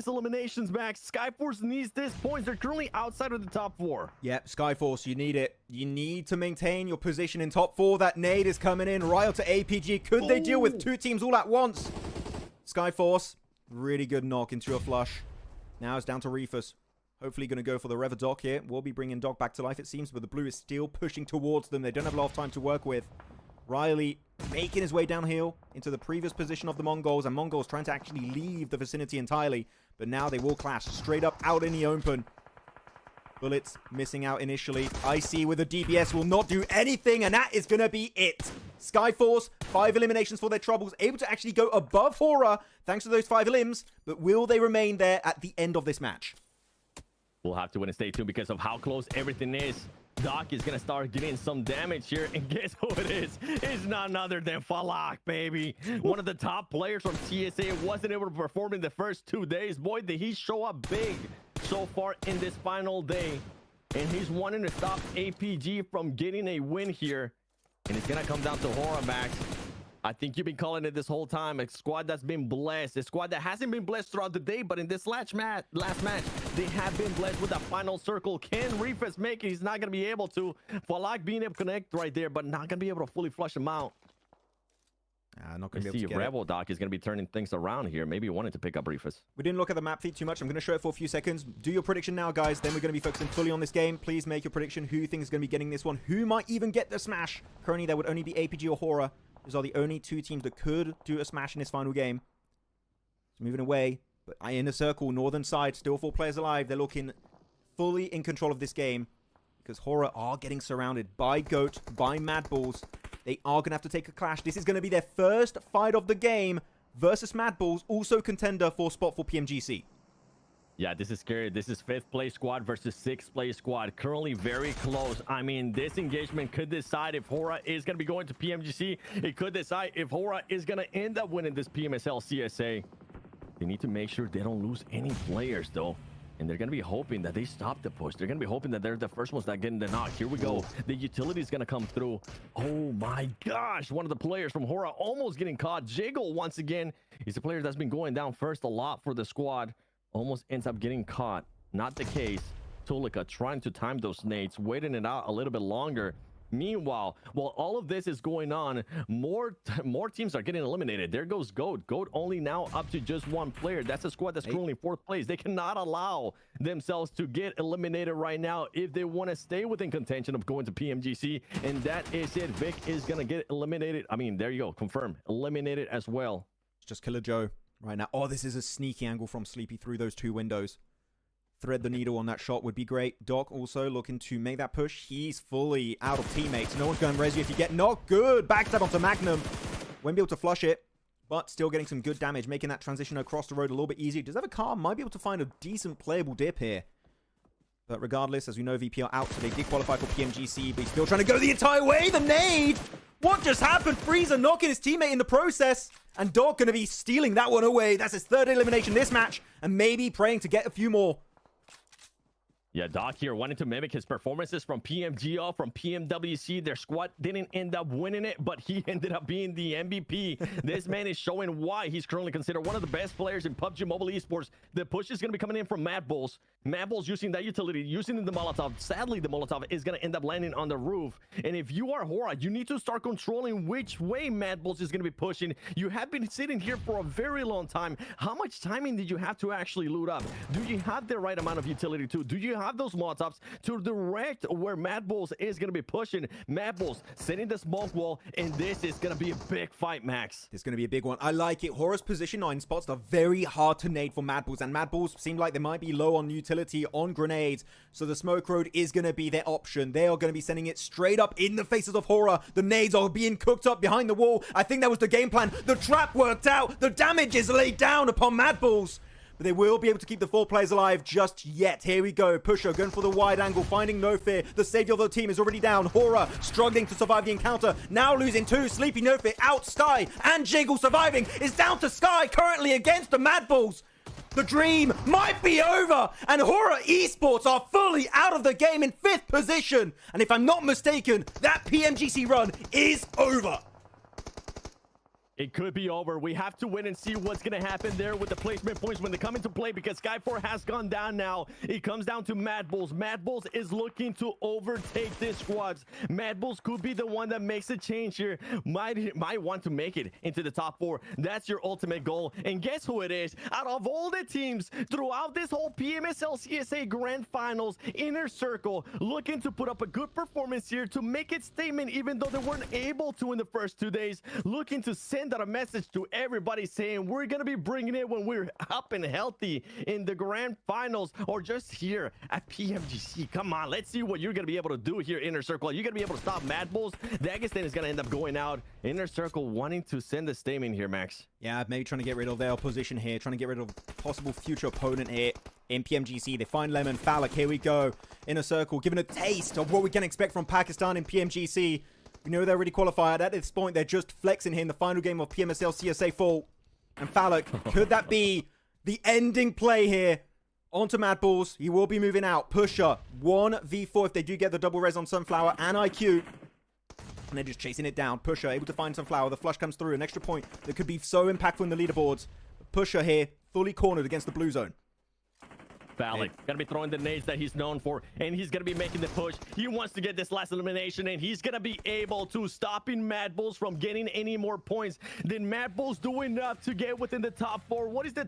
last eliminations, Max. Skyforce needs this points. They're currently outside of the top 4. Yep, Skyforce, you need it. You need to maintain your position in top 4. That nade is coming in. Ryle to APG. Could they deal with 2 teams all at once? Skyforce, really good knock into a flush. Now it's down to Reefus. Hopefully going to go for the Rever Doc here. We'll be bringing Doc back to life, it seems, but the blue is still pushing towards them. They don't have a lot of time to work with. Riley making his way downhill into the previous position of the Mongols, and Mongols trying to actually leave the vicinity entirely, but now they will clash straight up out in the open. Bullets missing out initially. IC with a DBS will not do anything, and that is going to be it. Skyforce, 5 eliminations for their troubles, able to actually go above Hora thanks to those 5 elims, but will they remain there at the end of this match? We'll have to win and stay tuned because of how close everything is. Doc is going to start getting some damage here, and guess who it is? It's none other than Falak, baby. One of the top players from TSA wasn't able to perform in the first 2 days. Boy, did he show up big so far in this final day. And he's wanting to stop APG from getting a win here. And it's going to come down to Hora, Max. I think you've been calling it this whole time. A squad that's been blessed. A squad that hasn't been blessed throughout the day, but in this last match, they have been blessed with that final circle. Can Reefus make it? He's not going to be able to. Falak being able to connect right there, but not going to be able to fully flush him out. Not going to be able to get Rebel Doc is going to be turning things around here. Maybe wanting to pick up Reefus. We didn't look at the map feed too much. I'm going to show it for a few seconds. Do your prediction now, guys. Then we're going to be focusing fully on this game. Please make your prediction. Who you think is going to be getting this one? Who might even get the smash? Currently, there would only be APG or Hora. Those are the only 2 teams that could do a smash in this final game. So moving away. But in the circle, northern side, still 4 players alive. They're looking fully in control of this game. Because Hora are getting surrounded by Goat, by Mad Balls. They are going to have to take a clash. This is going to be their first fight of the game versus Mad Balls. Also contender for spot for PMGC. Yeah, this is scary. This is 5th place squad versus 6th place squad. Currently very close. I mean, this engagement could decide if Hora is going to be going to PMGC. It could decide if Hora is going to end up winning this PMSL CSA. They need to make sure they don't lose any players, though. And they're going to be hoping that they stop the push. They're going to be hoping that they're the first ones that get in the knock. Here we go. The utility is going to come through. Oh, my gosh. One of the players from Hora almost getting caught. Jiggle, once again. He's a player that's been going down first a lot for the squad. Almost ends up getting caught. Not the case. Tulika trying to time those nades, waiting it out a little bit longer. Meanwhile, while all of this is going on, more teams are getting eliminated. There goes Goat. Goat only now up to just 1 player. That's a squad that's currently 4th place. They cannot allow themselves to get eliminated right now if they want to stay within contention of going to PMGC. And that is it. Vic is going to get eliminated. I mean, there you go. Confirmed. Eliminated as well. It's just Killer Joe right now. Oh, this is a sneaky angle from Sleepy through those 2 windows. Thread the needle on that shot would be great. Doc also looking to make that push. He's fully out of teammates. No one's going to res you if you get knocked. Good. Backstab onto Magnum. Won't be able to flush it, but still getting some good damage, making that transition across the road a little bit easier. Does have a car. Might be able to find a decent playable dip here. But regardless, as we know, VP are out, so they did qualify for PMGC, but he's still trying to go the entire way. The nade! What just happened? Freezer knocking his teammate in the process. And Doc going to be stealing that one away. That's his 3rd elimination this match. And maybe praying to get a few more. Yeah, Doc here wanted to mimic his performances from PMGO, from PMWC. Their squad didn't end up winning it, but he ended up being the MVP. This man is showing why he's currently considered one of the best players in PUBG Mobile Esports. The push is going to be coming in from Mad Bulls. Mad Bulls using that utility, using the Molotov. Sadly, the Molotov is going to end up landing on the roof. And if you are Hora, you need to start controlling which way Mad Bulls is going to be pushing. You have been sitting here for a very long time. How much timing did you have to actually loot up? Do you have the right amount of utility too? Do you have those Molotovs to direct where Mad Bulls is going to be pushing? Mad Bulls setting the smoke wall, and this is going to be a big fight, Max. It's going to be a big one. I like it. Hora's position 9 spots are very hard to nade for Mad Bulls, and Mad Bulls seem like they might be low on utility on grenades, so the smoke road is going to be their option. They are going to be sending it straight up in the faces of Hora. The nades are being cooked up behind the wall. I think that was the game plan. The trap worked out. The damage is laid down upon Mad Bulls. But they will be able to keep the 4 players alive just yet. Here we go. Pusher going for the wide angle, finding No Fear. The savior of the team is already down. Hora struggling to survive the encounter. Now losing 2. Sleepy, No Fear out. Sky and Jiggle surviving. Is down to Sky currently against the Mad Bulls. The dream might be over. And Hora eSports are fully out of the game in 5th position. And if I'm not mistaken, that PMGC run is over. It could be over. We have to wait and see what's going to happen there with the placement points when they come into play, because Sky4 has gone down now. It comes down to Mad Bulls. Mad Bulls is looking to overtake this squads. Mad Bulls could be the one that makes a change here. Might want to make it into the top 4. That's your ultimate goal. And guess who it is? Out of all the teams throughout this whole PMSL CSA Grand Finals, Inner Circle looking to put up a good performance here to make its statement, even though they weren't able to in the first 2 days. Looking to send out a message to everybody saying we're gonna be bringing it when we're up and healthy in the grand finals, or just here at PMGC. Come on, let's see what you're gonna be able to do here, Inner Circle. Are you gonna be able to stop Mad Bulls? Dagestan is gonna end up going out. Inner Circle wanting to send a statement here, Max. Yeah, maybe trying to get rid of their opposition here, trying to get rid of possible future opponent here in PMGC. They find Lemon Falak. Here we go. Inner Circle giving a taste of what we can expect from Pakistan in PMGC. We know they're already qualified. At this point, they're just flexing here in the final game of PMSL CSA Fall. And Falak, could that be the ending play here? Onto Mad Bulls. He will be moving out. Pusher, 1v4 if they do get the double res on Sunflower and IQ. And they're just chasing it down. Pusher able to find Sunflower. The flush comes through. An extra point that could be so impactful in the leaderboards. Pusher here, fully cornered against the blue zone. Falak gonna be throwing the nades that he's known for, and he's gonna be making the push. He wants to get this last elimination, and he's gonna be able to stopping Mad Bulls from getting any more points. Did Mad Bulls do enough to get within the top 4? What is the